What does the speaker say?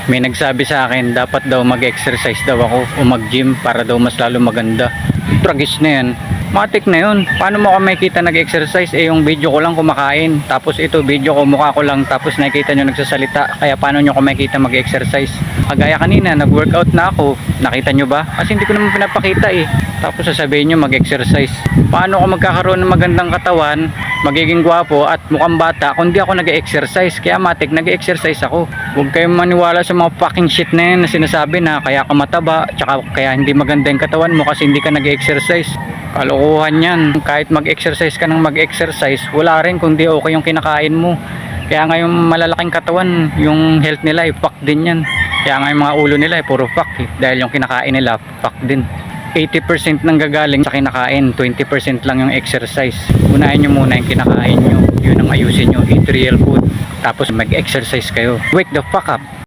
May nagsabi sa akin dapat daw mag-exercise daw ako o mag-gym para daw mas lalo maganda. Tragis na yan. Matik na yun. Paano mo ako makikita nag-exercise? Yung video ko lang kumakain. Tapos ito video ko, mukha ko lang. Tapos nakikita nyo nagsasalita. Kaya paano nyo ako makikita mag-exercise? Kagaya kanina, nag-workout na ako. Nakita nyo ba? Kasi hindi ko naman pinapakita Tapos sasabihin nyo mag-exercise. Paano ako magkakaroon ng magandang katawan, magiging gwapo at mukhang bata kung di ako nag-exercise? Kaya matik, nag-exercise ako. Huwag kayong maniwala sa mga fucking shit na yan na sinasabi na kaya ka mataba, tsaka kaya hindi maganda yung katawan mo kasi hindi ka nag-exercise. Kalokohan yan. Kahit mag-exercise ka ng mag-exercise, wala rin kung di okay yung kinakain mo. Kaya nga yung malalaking katawan, yung health nila fuck din yan. Kaya nga yung mga ulo nila puro fuck dahil yung kinakain nila fuck din. 80% nang gagaling sa kinakain, 20% lang yung exercise. Unahin nyo muna yung kinakain nyo, yun ang ayusin nyo, eat real food, tapos mag-exercise kayo. Wake the fuck up.